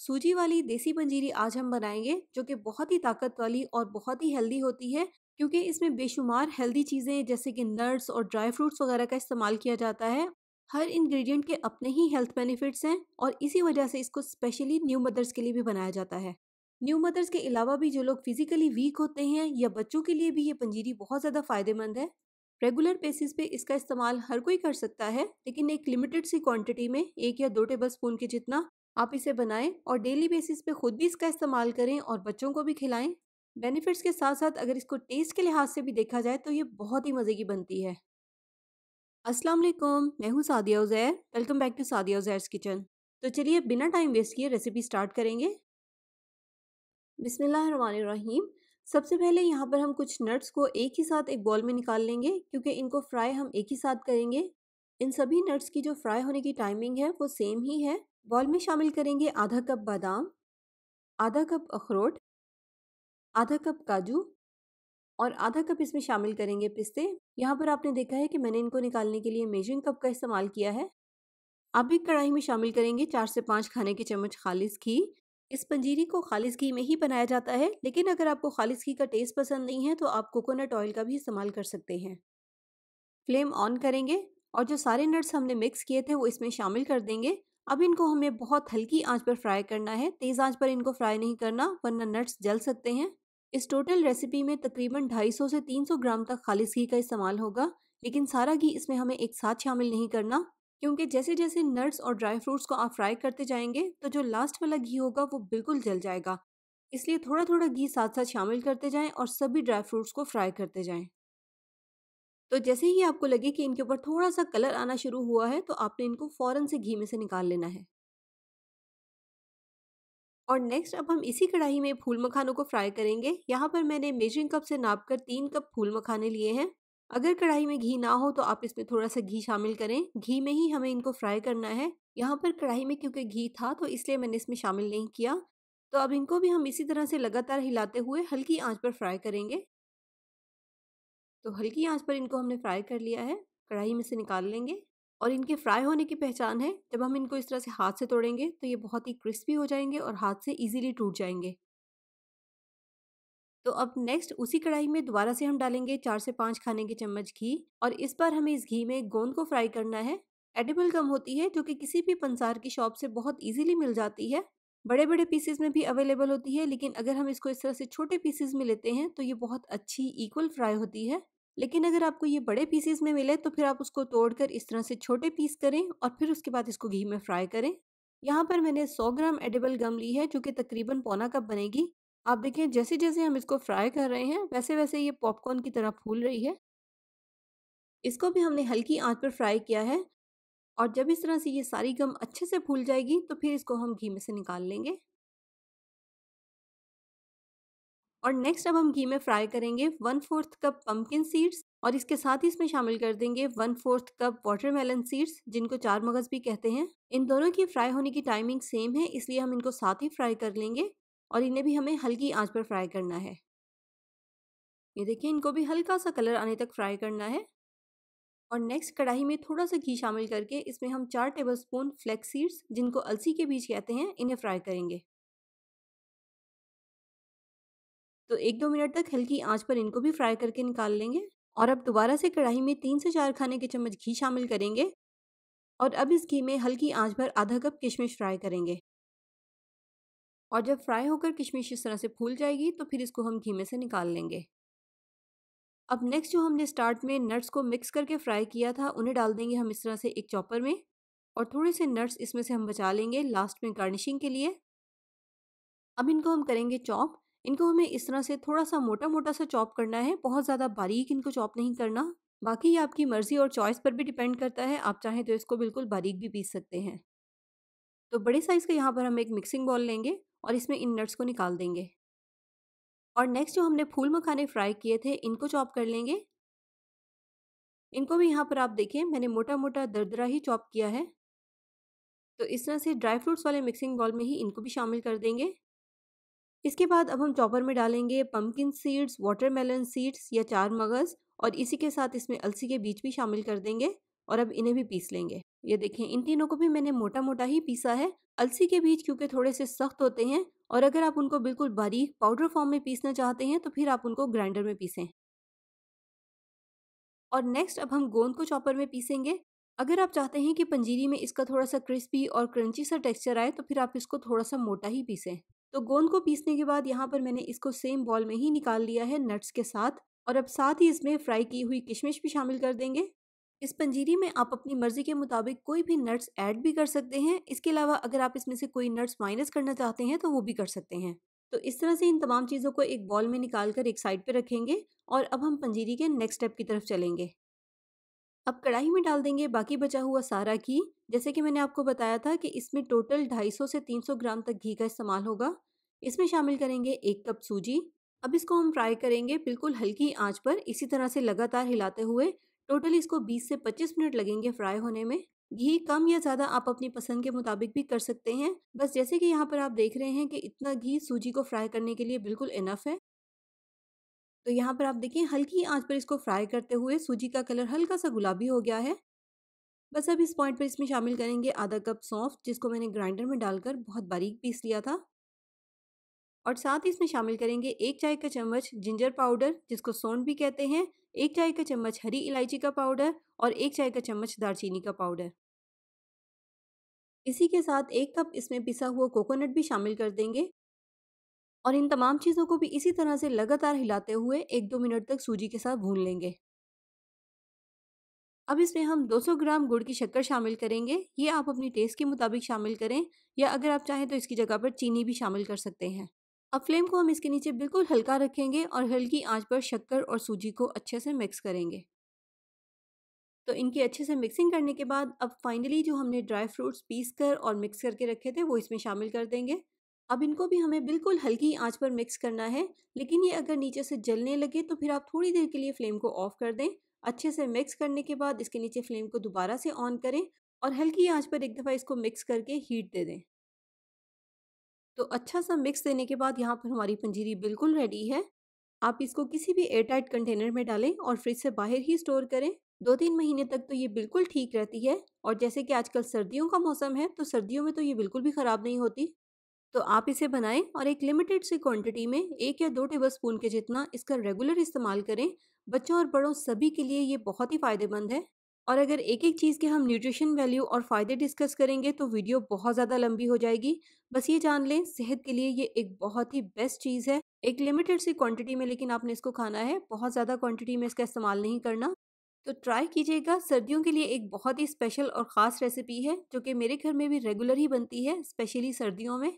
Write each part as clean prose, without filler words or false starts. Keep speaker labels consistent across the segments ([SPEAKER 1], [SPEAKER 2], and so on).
[SPEAKER 1] सूजी वाली देसी पंजीरी आज हम बनाएंगे जो कि बहुत ही ताकत वाली और बहुत ही हेल्दी होती है क्योंकि इसमें बेशुमार हेल्दी चीज़ें जैसे कि नट्स और ड्राई फ्रूट्स वगैरह का इस्तेमाल किया जाता है। हर इंग्रेडिएंट के अपने ही हेल्थ बेनिफिट्स हैं और इसी वजह से इसको स्पेशली न्यू मदर्स के लिए भी बनाया जाता है। न्यू मदर्स के अलावा भी जो लोग फिजिकली वीक होते हैं या बच्चों के लिए भी ये पंजीरी बहुत ज़्यादा फायदेमंद है। रेगुलर बेसिस पे इसका इस्तेमाल हर कोई कर सकता है, लेकिन एक लिमिटेड सी क्वांटिटी में 1 या 2 टेबल स्पून के जितना आप इसे बनाएं और डेली बेसिस पे खुद भी इसका इस्तेमाल करें और बच्चों को भी खिलाएं। बेनिफिट्स के साथ साथ अगर इसको टेस्ट के लिहाज से भी देखा जाए तो ये बहुत ही मज़े की बनती है। अस्सलाम वालेकुम, मैं हूँ Sadia Uzair. Welcome back to Sadia Uzair's kitchen. तो चलिए बिना टाइम वेस्ट किए रेसिपी स्टार्ट करेंगे। बिस्मिल्लाहिर्रहमानिर्रहीम। सबसे पहले यहाँ पर हम कुछ नट्स को एक ही साथ एक बॉल में निकाल लेंगे क्योंकि इनको फ्राई हम एक ही साथ करेंगे। इन सभी नट्स की जो फ्राई होने की टाइमिंग है वो सेम ही है। बॉल में शामिल करेंगे आधा कप बादाम, आधा कप अखरोट, आधा कप काजू और आधा कप इसमें शामिल करेंगे पिस्ते। यहाँ पर आपने देखा है कि मैंने इनको निकालने के लिए मेजरिंग कप का इस्तेमाल किया है। आप भी कढ़ाई में शामिल करेंगे 4 से 5 खाने के चम्मच खालिस घी। इस पंजीरी को खालिस घी में ही बनाया जाता है, लेकिन अगर आपको खालिस घी का टेस्ट पसंद नहीं है तो आप कोकोनट ऑयल का भी इस्तेमाल कर सकते हैं। फ्लेम ऑन करेंगे और जो सारे नट्स हमने मिक्स किए थे वो इसमें शामिल कर देंगे। अब इनको हमें बहुत हल्की आंच पर फ्राई करना है, तेज़ आंच पर इनको फ्राई नहीं करना वरना नट्स जल सकते हैं। इस टोटल रेसिपी में तकरीबन 250 से 300 ग्राम तक खालिस घी का इस्तेमाल होगा, लेकिन सारा घी इसमें हमें एक साथ शामिल नहीं करना क्योंकि जैसे जैसे नट्स और ड्राई फ्रूट्स को आप फ्राई करते जाएंगे तो जो लास्ट वाला घी होगा वो बिल्कुल जल जाएगा। इसलिए थोड़ा थोड़ा घी साथ साथ शामिल करते जाएं और सभी ड्राई फ्रूट्स को फ्राई करते जाएं। तो जैसे ही आपको लगे कि इनके ऊपर थोड़ा सा कलर आना शुरू हुआ है तो आपने इनको फ़ौरन से घी में से निकाल लेना है। और नेक्स्ट अब हम इसी कढ़ाई में फूल मखानों को फ्राई करेंगे। यहाँ पर मैंने मेजरिंग कप से नाप कर 3 कप फूल मखाने लिए हैं। अगर कढ़ाई में घी ना हो तो आप इसमें थोड़ा सा घी शामिल करें, घी में ही हमें इनको फ्राई करना है। यहाँ पर कढ़ाई में क्योंकि घी था तो इसलिए मैंने इसमें शामिल नहीं किया। तो अब इनको भी हम इसी तरह से लगातार हिलाते हुए हल्की आंच पर फ्राई करेंगे। तो हल्की आंच पर इनको हमने फ्राई कर लिया है, कढ़ाई में से निकाल लेंगे। और इनके फ्राई होने की पहचान है जब हम इनको इस तरह से हाथ से तोड़ेंगे तो ये बहुत ही क्रिस्पी हो जाएंगे और हाथ से इजीली टूट जाएंगे। तो अब नेक्स्ट उसी कढ़ाई में दोबारा से हम डालेंगे 4 से 5 खाने के चम्मच घी और इस बार हमें इस घी में गोंद को फ्राई करना है। एडिबल गम होती है जो कि किसी भी पंसार की शॉप से बहुत इजीली मिल जाती है। बड़े बड़े पीसेस में भी अवेलेबल होती है, लेकिन अगर हम इसको इस तरह से छोटे पीसेस में लेते हैं तो ये बहुत अच्छी इक्वल फ्राई होती है। लेकिन अगर आपको ये बड़े पीसेस में मिले तो फिर आप उसको तोड़कर इस तरह से छोटे पीस करें और फिर उसके बाद इसको घी में फ्राई करें। यहाँ पर मैंने 100 ग्राम एडिबल गम ली है जो कि तकरीबन पौना कप बनेगी। आप देखें जैसे जैसे हम इसको फ्राई कर रहे हैं वैसे वैसे ये पॉपकॉर्न की तरह फूल रही है। इसको भी हमने हल्की आंच पर फ्राई किया है और जब इस तरह से ये सारी गम अच्छे से फूल जाएगी तो फिर इसको हम घी में से निकाल लेंगे। और नेक्स्ट अब हम घी में फ्राई करेंगे 1/4 कप पंपकिन सीड्स और इसके साथ ही इसमें शामिल कर देंगे 1/4 कप वाटरमेलन सीड्स जिनको चार मगज भी कहते हैं। इन दोनों की फ्राई होने की टाइमिंग सेम है, इसलिए हम इनको साथ ही फ्राई कर लेंगे और इन्हें भी हमें हल्की आंच पर फ्राई करना है। ये देखिए इनको भी हल्का सा कलर आने तक फ्राई करना है। और नेक्स्ट कढ़ाई में थोड़ा सा घी शामिल करके इसमें हम 4 टेबलस्पून फ्लैक्स सीड्स जिनको अलसी के बीज कहते हैं इन्हें फ्राई करेंगे। तो 1-2 मिनट तक हल्की आंच पर इनको भी फ्राई करके निकाल लेंगे। और अब दोबारा से कढ़ाई में 3 से 4 खाने के चम्मच घी शामिल करेंगे और अब इस घी में हल्की आंच पर आधा कप किशमिश फ्राई करेंगे। और जब फ्राई होकर किशमिश इस तरह से फूल जाएगी तो फिर इसको हम घी में से निकाल लेंगे। अब नेक्स्ट जो हमने स्टार्ट में नट्स को मिक्स करके फ्राई किया था उन्हें डाल देंगे हम इस तरह से एक चॉपर में और थोड़े से नट्स इसमें से हम बचा लेंगे लास्ट में गार्निशिंग के लिए। अब इनको हम करेंगे चॉप। इनको हमें इस तरह से थोड़ा सा मोटा मोटा सा चॉप करना है, बहुत ज़्यादा बारीक इनको चॉप नहीं करना। बाकी ये आपकी मर्ज़ी और चॉइस पर भी डिपेंड करता है, आप चाहें तो इसको बिल्कुल बारीक भी पीस सकते हैं। तो बड़े साइज़ का यहाँ पर हम एक मिक्सिंग बॉल लेंगे और इसमें इन नट्स को निकाल देंगे। और नेक्स्ट जो हमने फूल मखाने फ्राई किए थे इनको चॉप कर लेंगे। इनको भी यहाँ पर आप देखें मैंने मोटा मोटा दरदरा ही चॉप किया है। तो इस तरह से ड्राई फ्रूट्स वाले मिक्सिंग बॉल में ही इनको भी शामिल कर देंगे। इसके बाद अब हम चॉपर में डालेंगे पंपकिन सीड्स, वाटरमेलन सीड्स या चार मगज़ और इसी के साथ इसमें अलसी के बीज भी शामिल कर देंगे और अब इन्हें भी पीस लेंगे। ये देखें इन तीनों को भी मैंने मोटा मोटा ही पीसा है, अलसी के बीज क्योंकि थोड़े से सख्त होते हैं और अगर आप उनको बिल्कुल बारीक पाउडर फॉर्म में पीसना चाहते हैं तो फिर आप उनको ग्राइंडर में पीसें। और नेक्स्ट अब हम गोंद को चॉपर में पीसेंगे। अगर आप चाहते हैं कि पंजीरी में इसका थोड़ा सा क्रिस्पी और क्रंची सा टेक्सचर आए तो फिर आप इसको थोड़ा सा मोटा ही पीसें। तो गोंद को पीसने के बाद यहाँ पर मैंने इसको सेम बॉल में ही निकाल लिया है नट्स के साथ। और अब साथ ही इसमें फ्राई की हुई किशमिश भी शामिल कर देंगे। इस पंजीरी में आप अपनी मर्जी के मुताबिक कोई भी नट्स ऐड भी कर सकते हैं। इसके अलावा अगर आप इसमें से कोई नट्स माइनस करना चाहते हैं तो वो भी कर सकते हैं। तो इस तरह से इन तमाम चीज़ों को एक बॉल में निकाल कर एक साइड पे रखेंगे और अब हम पंजीरी के नेक्स्ट स्टेप की तरफ चलेंगे। अब कढ़ाई में डाल देंगे बाकी बचा हुआ सारा घी। जैसे कि मैंने आपको बताया था कि इसमें टोटल 250 से 300 ग्राम तक घी का इस्तेमाल होगा। इसमें शामिल करेंगे 1 कप सूजी। अब इसको हम फ्राई करेंगे बिल्कुल हल्की आंच पर, इसी तरह से लगातार हिलाते हुए। टोटल इसको 20 से 25 मिनट लगेंगे फ्राई होने में। घी कम या ज़्यादा आप अपनी पसंद के मुताबिक भी कर सकते हैं। बस जैसे कि यहाँ पर आप देख रहे हैं कि इतना घी सूजी को फ्राई करने के लिए बिल्कुल इनफ है। तो यहाँ पर आप देखिए हल्की आंच पर इसको फ्राई करते हुए सूजी का कलर हल्का सा गुलाबी हो गया है। बस अब इस पॉइंट पर इसमें शामिल करेंगे आधा कप सौंफ, जिसको मैंने ग्राइंडर में डालकर बहुत बारीक पीस लिया था। और साथ ही इसमें शामिल करेंगे 1 चाय का चम्मच जिंजर पाउडर, जिसको सौंठ भी कहते हैं, 1 चाय का चम्मच हरी इलायची का पाउडर और 1 चाय का चम्मच दालचीनी का पाउडर। इसी के साथ 1 कप इसमें पिसा हुआ कोकोनट भी शामिल कर देंगे। और इन तमाम चीज़ों को भी इसी तरह से लगातार हिलाते हुए 1-2 मिनट तक सूजी के साथ भून लेंगे। अब इसमें हम 200 ग्राम गुड़ की शक्कर शामिल करेंगे। ये आप अपनी टेस्ट के मुताबिक शामिल करें या अगर आप चाहें तो इसकी जगह पर चीनी भी शामिल कर सकते हैं। अब फ्लेम को हम इसके नीचे बिल्कुल हल्का रखेंगे और हल्की आंच पर शक्कर और सूजी को अच्छे से मिक्स करेंगे। तो इनकी अच्छे से मिक्सिंग करने के बाद अब फाइनली जो हमने ड्राई फ्रूट्स पीस कर और मिक्स करके रखे थे वो इसमें शामिल कर देंगे। अब इनको भी हमें बिल्कुल हल्की आंच पर मिक्स करना है, लेकिन ये अगर नीचे से जलने लगे तो फिर आप थोड़ी देर के लिए फ्लेम को ऑफ कर दें। अच्छे से मिक्स करने के बाद इसके नीचे फ्लेम को दोबारा से ऑन करें और हल्की आंच पर एक दफ़ा इसको मिक्स करके हीट दे दें। तो अच्छा सा मिक्स देने के बाद यहाँ पर हमारी पंजीरी बिल्कुल रेडी है। आप इसको किसी भी एयरटाइट कंटेनर में डालें और फ्रिज से बाहर ही स्टोर करें। 2-3 महीने तक तो ये बिल्कुल ठीक रहती है। और जैसे कि आजकल सर्दियों का मौसम है तो सर्दियों में तो ये बिल्कुल भी ख़राब नहीं होती। तो आप इसे बनाएं और एक लिमिटेड सी क्वांटिटी में 1 या 2 टेबलस्पून के जितना इसका रेगुलर इस्तेमाल करें। बच्चों और बड़ों सभी के लिए ये बहुत ही फ़ायदेमंद है। और अगर एक-एक चीज़ के हम न्यूट्रिशन वैल्यू और फ़ायदे डिस्कस करेंगे तो वीडियो बहुत ज़्यादा लंबी हो जाएगी। बस ये जान लें सेहत के लिए ये एक बहुत ही बेस्ट चीज़ है। एक लिमिटेड सी क्वांटिटी में लेकिन आपने इसको खाना है, बहुत ज़्यादा क्वांटिटी में इसका इस्तेमाल नहीं करना। तो ट्राई कीजिएगा, सर्दियों के लिए एक बहुत ही स्पेशल और ख़ास रेसिपी है जो कि मेरे घर में भी रेगुलर ही बनती है, स्पेशली सर्दियों में।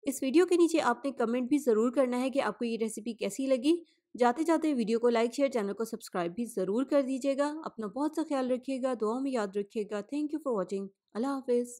[SPEAKER 1] इस वीडियो के नीचे आपने कमेंट भी ज़रूर करना है कि आपको ये रेसिपी कैसी लगी। जाते-जाते वीडियो को लाइक, शेयर, चैनल को सब्सक्राइब भी ज़रूर कर दीजिएगा। अपना बहुत सा ख्याल रखिएगा, दुआओं में याद रखिएगा। Thank you for watching. अल्लाह हाफ़िज़।